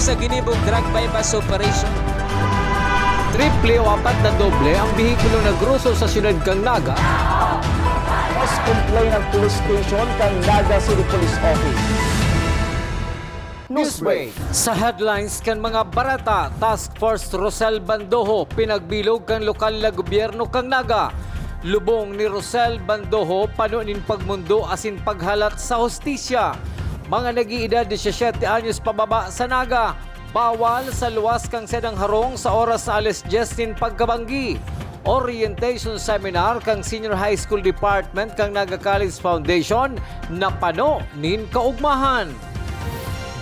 sa ginibog drug bypass operation. Triple o apat na doble ang bihikulo na gruso sa siyudad kang Naga. Mas complain ng police station kang Naga City Police Office. Newsbreak. Sa headlines kan mga barata, Task Force Rosel Bandoho pinagbilog kan lokal na gobyerno kang Naga. Lubong ni Rosel Bandoho panunin pagmundo asin paghalat sa hostisya. Mga nag-iedad 17 anyos pababa sa Naga. Bawal sa luwas kang sedang harong sa oras na alas 10 pagkabanggi. Orientation seminar kang Senior High School Department kang Naga College Foundation na pano nin kaugmahan.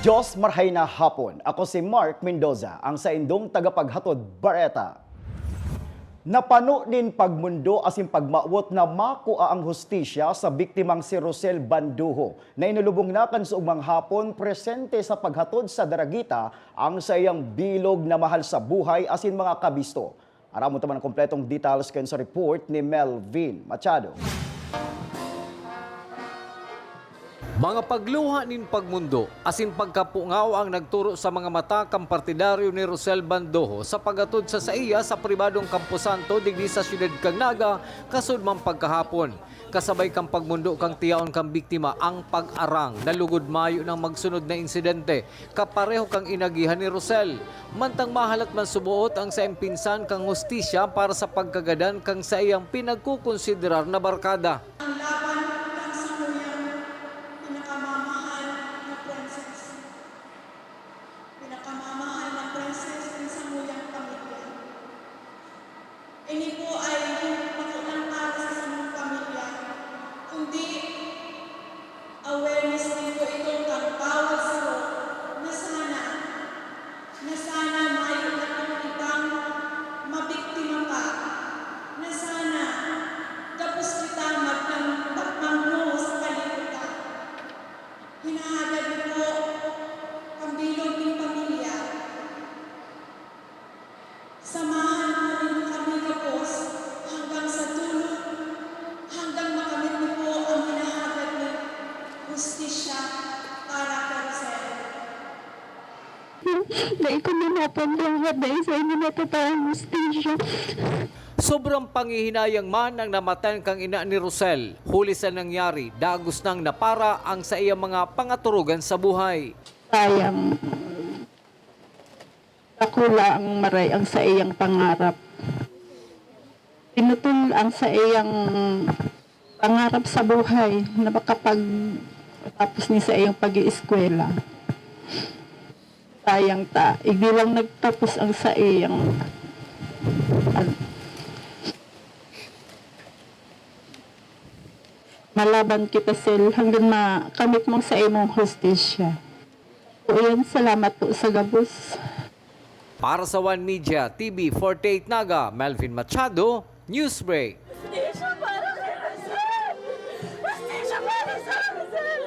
Diyos marhay na hapon. Ako si Mark Mendoza, ang sa indong tagapaghatod Bareta. Napano nin pagmundo asin pagmaawot na makua ang hustisya sa biktimang si Rosel Bandoho na inulubong na kan sa ugmang hapon presente sa paghatod sa Daragita ang sa iyang bilog na mahal sa buhay asin mga kabisto. Aramo taman ang kompletong details kan sa report ni Melvin Machado. Mga pagluha nin pagmundo asin pagkapungaw ang nagturo sa mga mata kang partidaryo ni Rosel Bandoho sa pagatod sa iya sa pribadong Campo Santo digdi sa siyudad kang Naga kasud man pagkahapon. Kasabay kang pagmundo kang tiyaon kang biktima ang pag-arang na lugod mayo ng magsunod na insidente kapareho kang inagihan ni Rosel. Mantang mahalat man subuot ang sa impinsan kang hustisya para sa pagkagadan kang sa iyang pinagkukonsiderar na barkada. Ini po ay makulang para sa samang pamilya, kundi awareness din po ito kang bawat saro na sana mayroon ng ibang mabiktima pa, na sana tapos kita magmangno sa kalibutan. Hinahagad niyo po ang bilog ng pamilya. Samahan mo rin kami kapos hanggang sa dulo, hanggang makamit niyo po ang hinahagad ng hustisya para kay Rosel. Dahil ko minapandungan dahil sa inyo natatayang hustisya. Sobrang pangihinayang man ang namatayan kang ina ni Rosel. Huli sa nangyari, dagos nang napara ang sa iyang mga pangaturugan sa buhay. Sayang. Dakula ang maray ang sa iyang pangarap. Pinutul ang sa iyang pangarap sa buhay na makapag tapos ni sa iyang pag-ieskwela. Sayang ta, hindi lang nagtapos ang sa iyang malaban kita sil hanggang makamit mo sa imong hustisya. O yan, salamat po sa gabos. Para sa One Media TV 48 Naga, Melvin Machado, Newsbreak. Hustisya para kay Rosel! Hustisya para sa Rosel!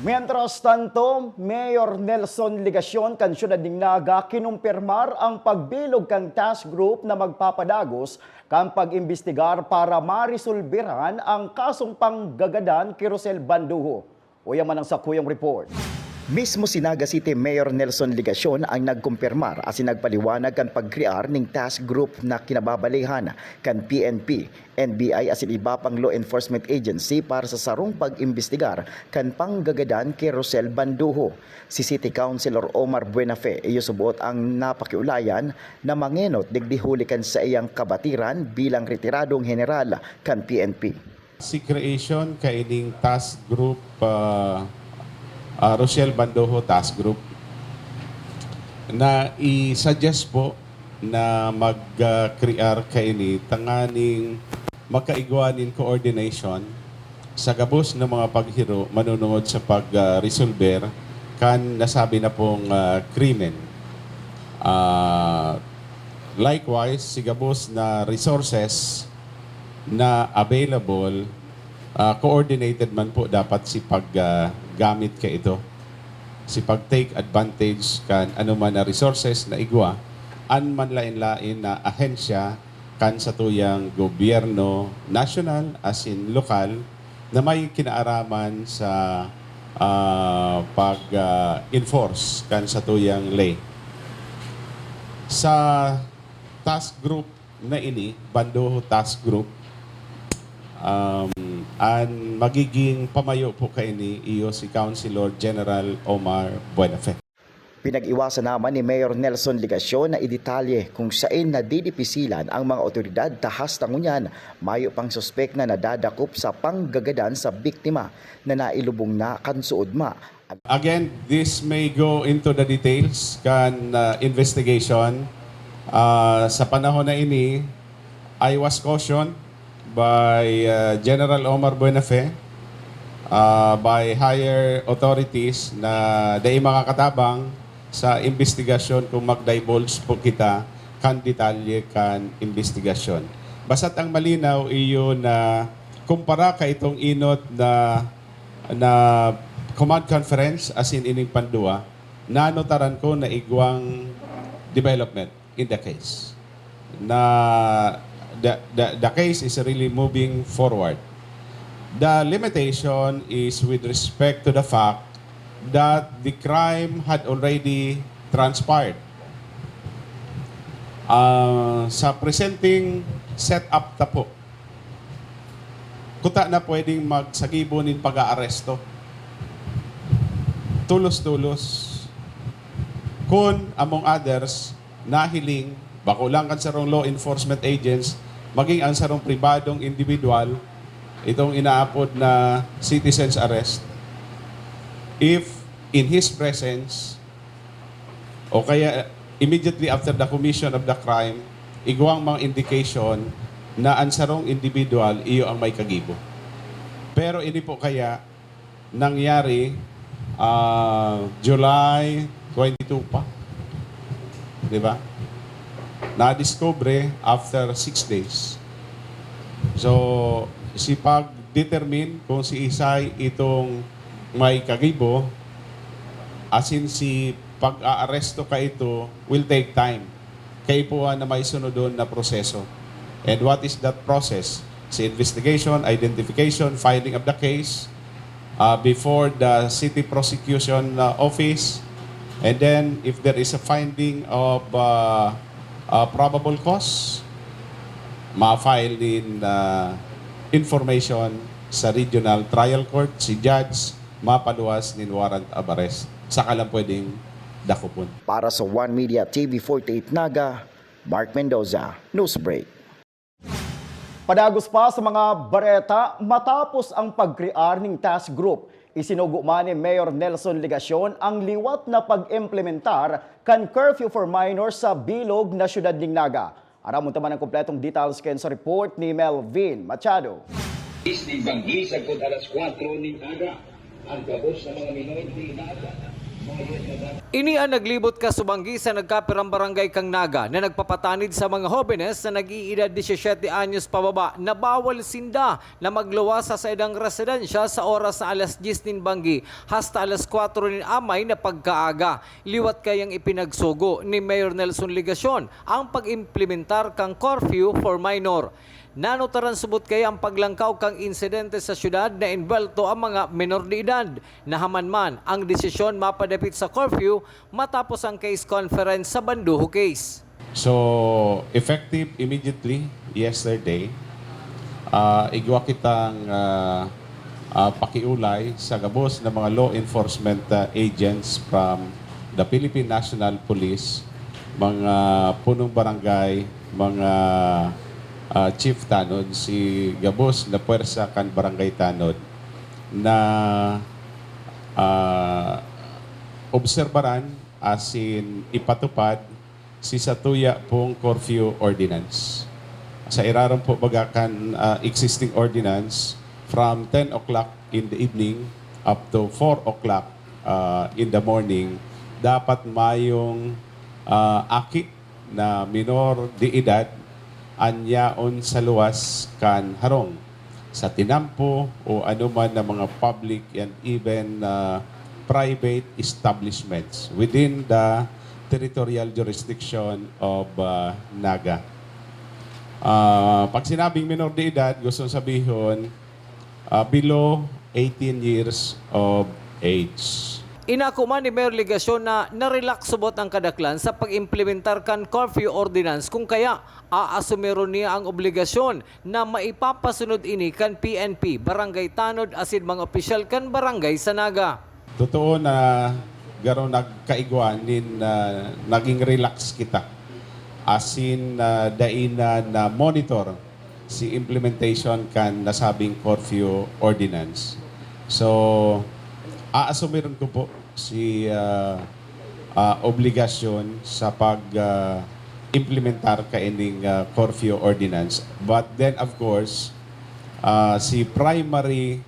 Mientras tanto, Mayor Nelson Ligacion kan siyudad ng Naga kinumpirmar ang pagbilog kang task group na magpapadagos kang pag-imbestigar para marisolbiran ang kasong panggagadan kay Rosel Bandoho. O yaman ang sakuyang report. Mismo si Naga City Mayor Nelson Ligacion ang nagkumpirmar at nagpaliwanag kan pagkrear ning task group na kinababalihan kan PNP, NBI at iba pang law enforcement agency para sa sarong pag-imbestigar kan panggagadan kay Rosel Bandoho. Si City Councilor Omar Buenafe iyo subuot ang napakiulayan na mangenot digdihuli kan sa iyang kabatiran bilang retiradong general kan PNP. Si creation kaining task group Rosel Bandoho Task Group na i-suggest po na mag-crear kaini tanganing magkaigwanin coordination sa gabos ng mga paghiro manunungod sa pag-resolver kan nasabi na pong krimen. Likewise, si gabos na resources na available coordinated man po dapat si paggamit ka ito. Si pag-take advantage kan anuman na resources na igwa, an man lain-lain na ahensya kan sa tuyang gobyerno national as in lokal na may kinaaraman sa pag-enforce kan sa tuyang lay. Sa task group na ini, Bandoho Task Group, ang magiging pamayo po kay ni iyo si Councilor General Omar Buenafe. Pinag-iwasan naman ni Mayor Nelson Ligacion na idetalye kung saan nadidipisilan ang mga otoridad tahas tangunyan mayo pang suspek na nadadakop sa panggagadan sa biktima na nailubong na kansuodma. Again, this may go into the details kan investigation. Sa panahon na ini, I was cautioned by General Omar Buenafe, by higher authorities na dahil makakatabang sa investigasyon kung mag-divulge po kita kan detalye kan investigasyon. Basta't ang malinaw iyo na kumpara ka itong inot na command conference as in ining pandua, nanotaran ko na igwang development in the case. Na the case is really moving forward. The limitation is with respect to the fact that the crime had already transpired. Sa presenting setup ta po, kuta na pwedeng magsagibo nin pag-aaresto. Tulos-tulos. Kung, among others, nahiling, bakulang kan sarong law enforcement agents, maging ang sarong pribadong individual, itong inaapod na citizen's arrest, if in his presence o kaya immediately after the commission of the crime, igwang mga indication na ang sarong individual iyo ang may kagibo. Pero ini po kaya nangyari July 22 pa. Di ba? Na-discover after 6 days. So, si pag-determine kung si Isay itong may kagibo, as in si pag-aaresto ka ito will take time. Kaya po na may sunodon na proseso. And what is that process? Si investigation, identification, filing of the case before the city prosecution office, and then if there is a finding of probable cause, ma-file din information sa regional trial court, si judge, mapaluwas nin warrant of arrest. Saka lang pwedeng dakupon. Para sa One Media TV 48 Naga, Mark Mendoza, Newsbreak. Padagos pa sa mga bareta, matapos ang pagkrear ng task group, isinugo man ni Mayor Nelson Ligacion ang liwat na pag-implementar kan curfew for minors sa bilog na syudad ng Naga. Aramon taman ang kompletong details kayo sa report ni Melvin Machado. Ni Banggi sa kod alas 4 ng aga ang gabos sa mga minority na Ini ang naglibot ka subanggi sa nagkapirang barangay Kang Naga na nagpapatanid sa mga hobenes na nag-iedad 17 anyos pababa na bawal sinda na magluwas sa edang residensya sa oras na alas 10 nin Banggi hasta alas 4 nin amay na pagkaaga. Liwat kayang ipinagsugo ni Mayor Nelson Ligacion ang pag-implementar kang curfew for minor. Nanotaran subot kaya ang paglangkaw kang insidente sa syudad na inbelto ang mga menor de edad. Nahaman man ang desisyon mapadapit sa curfew matapos ang case conference sa Bandoho case. So, effective immediately yesterday, igwa kitang pakiulay sa gabos ng mga law enforcement agents from the Philippine National Police, mga punong barangay, mga chief tanod, si gabos na puwersa kan barangay tanod na obserbaran as in ipatupad si satuya pong curfew ordinance. Sa iraran po bagakan existing ordinance from 10 o'clock in the evening up to 4 o'clock in the morning, dapat mayong aki na minor de edad anyaon sa luwas kan harong sa tinampo o anuman na mga public and even private establishments within the territorial jurisdiction of Naga. Pag sinabing minor de edad, gusto sabihin below 18 years of age. Inako man ni Mayor Legasyon na narelax subot ang kadaklan sa pag-implementar kan curfew ordinance kung kaya aasumero niya ang obligasyon na maipapasunod ini kan PNP, barangay tanod asin mga opisyal kan barangay sa Naga. Totoo na garo nagkaigwan din naging relax kita. Asin daina na monitor si implementation kan nasabing curfew ordinance. So, aasumiron ko po si obligasyon sa pag-implementar kaining curfew ordinance. But then, of course, si primary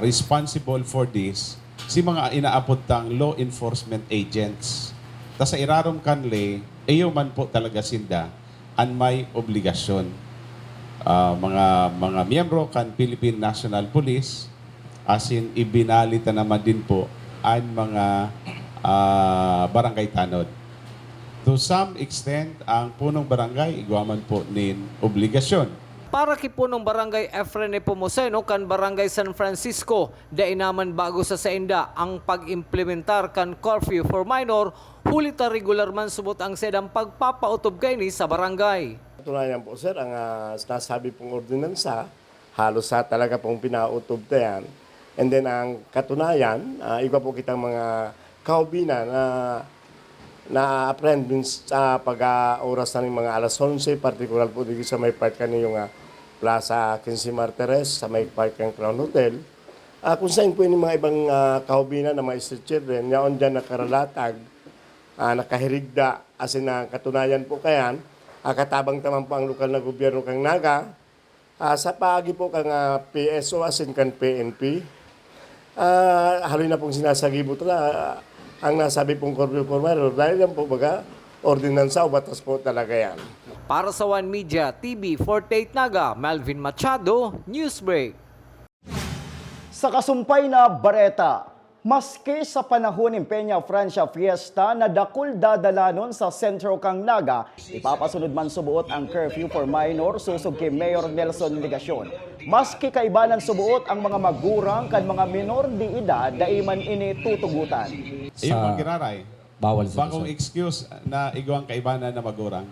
responsible for this, si mga inaapod tang law enforcement agents. Ta sa irarom kanle, iyo man po talaga sinda an may obligasyon. Mga miyembro kan Philippine National Police, asin ibinalita naman din po ang mga barangay tanod. To some extent, ang punong barangay, igwaman po nin obligasyon. Para kipunong barangay Efren Nepomuceno kan barangay San Francisco, dainaman bago sa sainda ang pag-implementar kan curfew for minor, hulita regular man subot ang sedang pagpapautob kaini sa barangay. Tunayan po sir, ang sinasabi pong ordinansa, halos sa talaga pong pinautob na yan. And then ang katunayan, iba po kitang mga kaubina na apprehend sa pag-oras na ng mga alas 11, particular po dito sa may part kaniyong Plaza 15 Martires, sa may part kang Crown Hotel. Kung saan po yung mga ibang kaubina na mga street children, yaon dyan nakaralatag, nakahirigda, asin na katunayan po kayan, katabang taman po ang lokal na gobyerno kang Naga, sa paagi po kang PSO, asin kan PNP, haloy na pong sinasagibot na ang nasabi pong curfew for minor dahil yan po baga ordinansa o batas po talaga yan. Para sa One Media TV 48 Naga, Melvin Machado, Newsbreak. Sa kasumpay na Bareta, maski sa panahon ng Peña Francia Fiesta na dakul dadalanon sa sentro kang Naga, ipapasunod man subuot ang curfew for minor susog kay Mayor Nelson Legasyon. Maski kaibanan subuot ang mga magurang kan mga minor di edad daiman ini tutugutan. Iyo ang giraray. Bawal sa Bakong excuse na igawang kaibanan na magurang.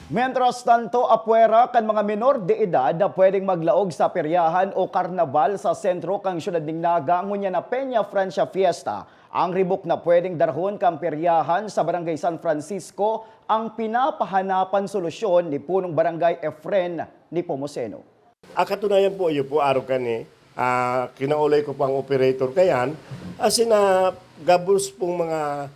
Mientras tanto, apwera kan mga minor de edad na pwedeng maglaog sa peryahan o karnaval sa sentro kang syudad ng Naga, ngunya na Peña Francia Fiesta. Ang ribok na pwedeng darhon kang peryahan sa Barangay San Francisco ang pinapahanapan solusyon ni punong Barangay Efren Nepomuceno. Katunayan po, iyo po araw kani, kinaulay ko pang operator kayan, asin na gabos pong mga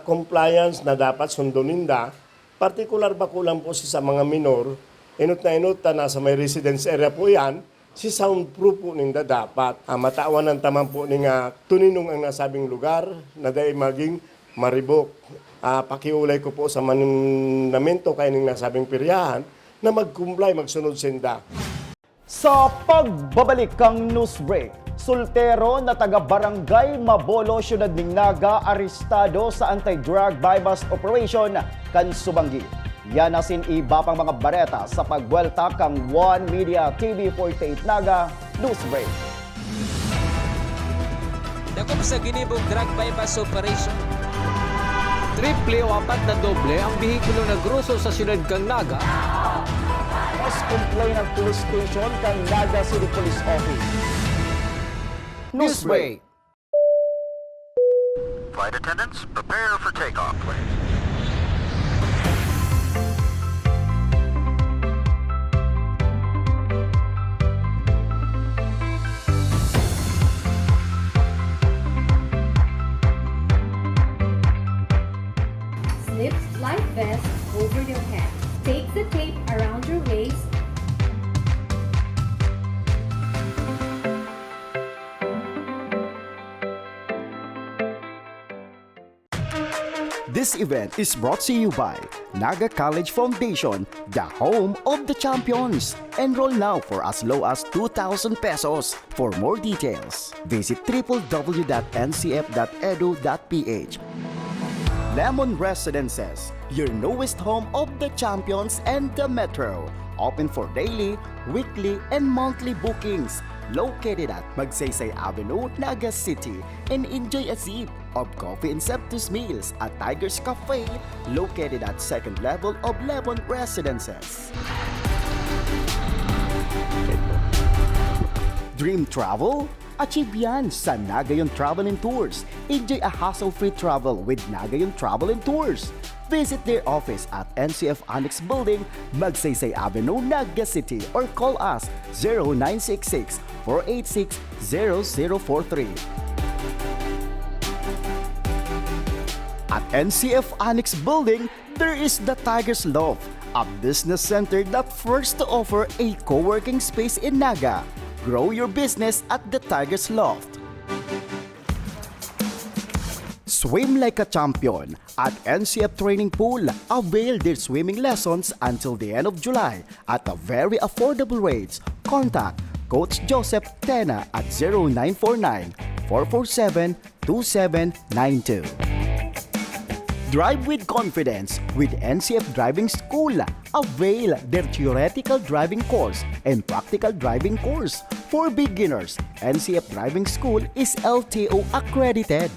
compliance na dapat sunduninda. Partikular ba kulang po sa mga minor, inut na sa may residence area po yan, si soundproof po ninda dapat. Matawan ng tamang po ni nga tuninong ang nasabing lugar na dahil maging maribok. Pakiulay ko po sa manamento kayo ng nasabing piryahan na mag-comply, magsunod sinda. Sa pagbabalik kang Newsbreak, sultero na taga-barangay Mabolo, syudad ng Naga, arestado sa anti-drug bypass operation kan Subanggi. Yan asin iba pang mga bareta sa pagwelta kang One Media TV 48 Naga Newsbreak. Dakop sa ginibong drug bypass operation. Triple o apat na doble ang bihikulo na gruso sa syudad kang Naga. Mas complain ng police station kang Naga City Police Office. Newsbreak. Flight attendants, prepare for takeoff, please. Slip life vest over your head. Take the tape around your waist. This event is brought to you by Naga College Foundation, the home of the champions. Enroll now for as low as 2,000 pesos. For more details, visit www.ncf.edu.ph. Lemon Residences, your newest home of the champions and the metro. Open for daily, weekly, and monthly bookings. located at Magsaysay Avenue, Naga City, and enjoy a sip of coffee and Septus meals at Tiger's Cafe, located at second level of Lebon Residences. Dream travel? Achieve yan sa Nagayon Travel and Tours. Enjoy a hassle-free travel with Nagayon Travel and Tours. Visit their office at NCF Annex Building, Magsaysay Avenue, Naga City, or call us 0966-486-0043. At NCF Annex Building, there is the Tiger's Loft, a business center that first to offer a co-working space in Naga. Grow your business at the Tiger's Loft. Swim like a champion at NCF Training Pool. Avail their swimming lessons until the end of July at a very affordable rates. Contact Coach Joseph Tena at 0949-447-2792. Drive with confidence with NCF Driving School. Avail their theoretical driving course and practical driving course. For beginners, NCF Driving School is LTO accredited.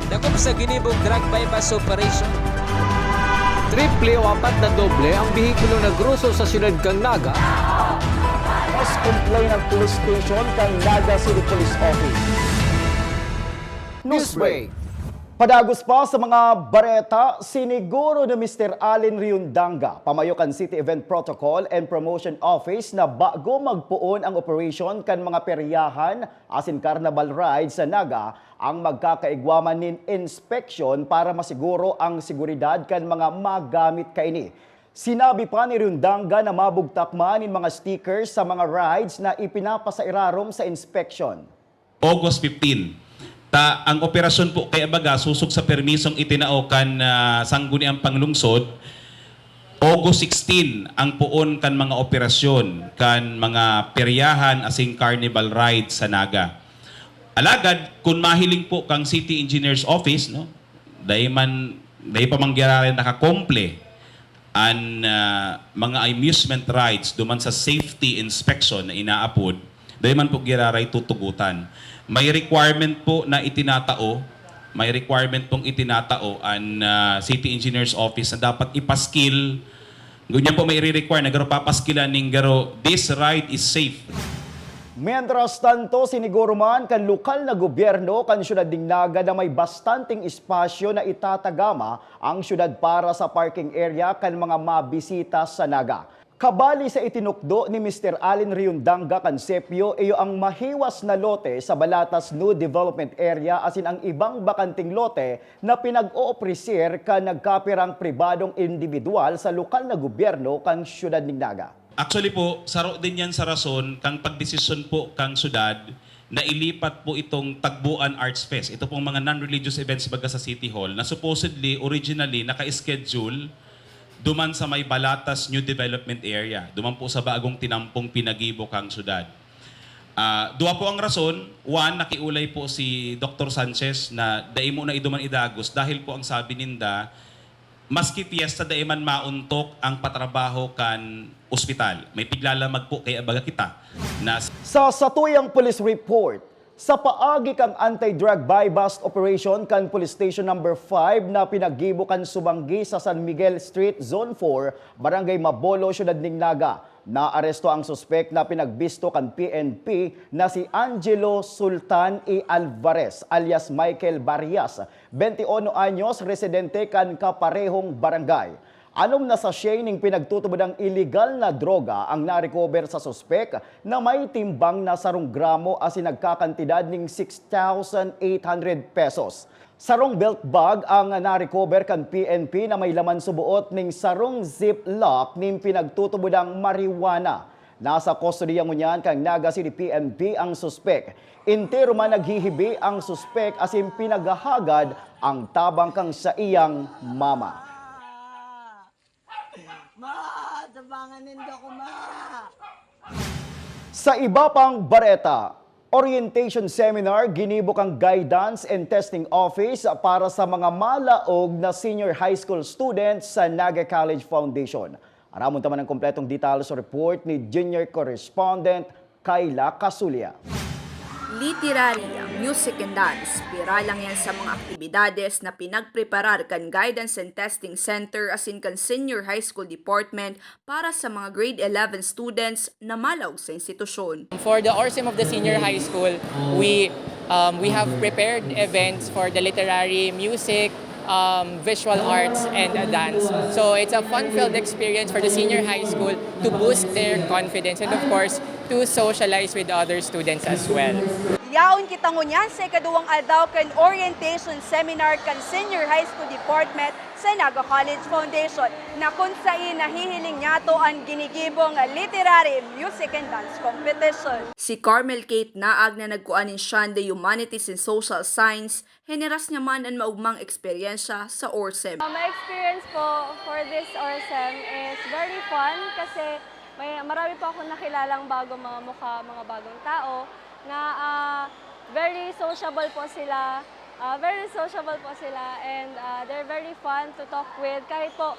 Dakop sa ginibong drug bypass operation. Triple o apat na doble ang bihikulo na gruso sa siyudad kang Naga. Mas complain ang police station kang Naga City Police Office. Newsbreak. Padagos pa sa mga bareta, siniguro ni Mr. Allen Riundanga, Pamayokan City Event Protocol and Promotion Office na bago magpuon ang operation kan mga peryahan asin carnival rides sa Naga, ang magkakaigwaman nin inspection para masiguro ang seguridad kan mga magamit kaini. Sinabi pa ni Riundanga na mabugtak man in mga stickers sa mga rides na ipinapasairarom sa inspection. August 15. Ang operasyon po kay abaga susog sa permisong itinaokan sangguniang panglungsod. August 16 ang puon kan mga operasyon kan mga peryahan asing carnival rides sa Naga. Alagad kung mahiling po kang City Engineer's Office, no, dahil pa mangyararin nakakomple ang mga amusement rides duman sa safety inspection na inaapod, dahil man po giraray tutugutan. May requirement po na itinatao, ang City Engineer's Office na dapat ipaskill. Ganyan po may i-require na garo papaskilan ning garo, this ride is safe. Mientras tanto, siniguro man kan lokal na gobyerno kan siyudad ding Naga na may bastanting espasyo na itatagama ang siyudad para sa parking area kan mga mabisita sa Naga. Kabali sa itinukdo ni Mr. Allen Riundanga Cansepio iyo ang mahiwas na lote sa Balatas New Development Area asin ang ibang bakanting lote na pinag-oopresir ka nagkapirang pribadong individual sa lokal na gobyerno kang siyudad ng Naga. Actually po, saro din yan sa rason kang pagdesisyon po kang syudad na ilipat po itong Tagbuan Arts Fest. Ito pong mga non-religious events baga sa City Hall na supposedly, originally, naka-schedule duman sa may Balatas New Development Area. Duman po sa bagong tinampong Pinagibo kang syudad. Dua po ang rason. One, nakiulay po si Dr. Sanchez na daimo na iduman idagos dahil po ang sabi ninda, maski fiesta daiman mauntok ang patrabaho kan ospital. May piglalamag po kay abaga kita. Na Sa satuyang police report, Sa paagi kang anti-drug buy-bust operation kan Police Station number 5 na pinaggibo kan Subanggi sa San Miguel Street, Zone 4, Barangay Mabolo, Syudad ng Naga. Naaresto ang suspek na pinagbisto kan PNP na si Angelo Sultan E. Alvarez alias Michael Barrias, 21 anyos, residente kan kaparehong barangay. Anom na sachet ning pinagtutubod ng illegal na droga ang narecover sa suspek na may timbang na 1 gramo asin nagkakantidad ning 6,800 pesos. Sarong belt bag ang narecover kan PNP na may laman subuot ning sarong ziplock ning pinagtutubod ng marijuana. Nasa kustodiya ngunyan kang Naga City PNP ang suspek. Intero man naghihibi ang suspek asin pinagahagad ang tabang kang sa iyang mama. Sa iba pang bareta, orientation seminar ginibok ang Guidance and Testing Office para sa mga malaog na senior high school students sa Naga College Foundation. Aramon taman ang kompletong details sa report ni junior correspondent Kayla Casulia. Literarya, music and dance, pira lang yan sa mga aktibidades na pinagpreparar kan Guidance and Testing Center asin kan Senior High School Department para sa mga grade 11 students na malaw sa institusyon. For the ORSEM of the Senior High School, we have prepared events for the literary, music, visual arts, and dance. So it's a fun-filled experience for the senior high school to boost their confidence and of course, to socialize with other students as well. Yaon kita ngunyan sa ikaduwang aldaw kan orientation seminar kan Senior High School Department sa Naga College Foundation na kung saan nahihiling niyato ang ginigibong literary, music and dance competition. Si Carmel Kate Naag na nagkuanin siya the Humanities and Social Science, generas niya man ang maugmang eksperyensya sa ORSEM. My experience po for this ORSEM is very fun kasi marami po akong nakilalang bagong mga mukha, mga bagong tao na very sociable po sila. And they're very fun to talk with. Kahit po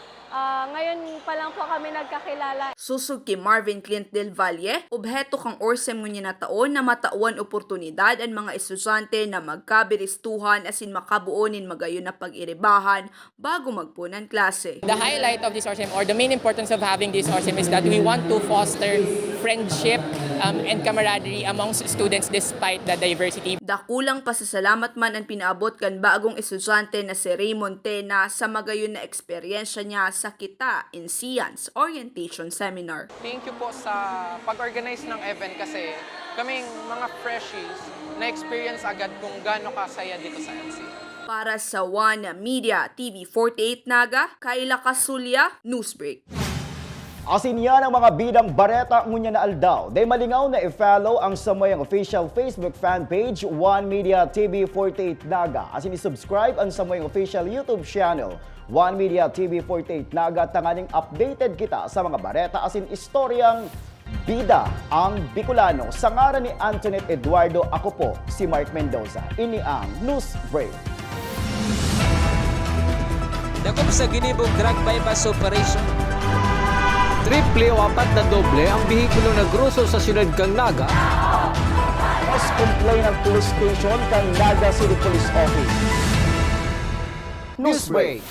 ngayon pa lang po kami nagkakilala. Susug kay Marvin Clint del Valle, obheto kang ORSEM ngunya na taon na matauan oportunidad ang mga estudyante na magkabiristuhan asin makabuonin magayon na pag-iribahan bago magpunan klase. The highlight of this ORSEM or the main importance of having this ORSEM is that we want to foster friendship and camaraderie amongst students despite the diversity. Dakulang pasasalamat man ang pinaabot kan bagong estudyante na si Raymond Tena sa magayon na eksperyensya niya sa Kita in Science Orientation Seminar. Thank you po sa pag-organize ng event kasi kaming mga freshies na-experience agad kung gaano kasaya dito sa NC. Para sa One Media TV 48 Naga, Kayla Casulia, Newsbreak. Asin yan ang mga bidang bareta ngunya na aldaw. Day malingaw na i-follow ang samayang official Facebook fan page One Media TV 48 Naga. Asin i-subscribe ang samayang official YouTube channel One Media TV 48 Naga. Tanganing updated kita sa mga bareta asin istoryang bida ang Bicolano. Sa ngaran ni Antoinette Eduardo, ako po si Mark Mendoza. Ini ang News Break. Dakop sa ginibong drug bypass operation. Triple o 4 na doble ang bihikulo na gruso sa siyudad kang Naga. Mas complain ng police station kang Naga City Police Office. Newsbreak.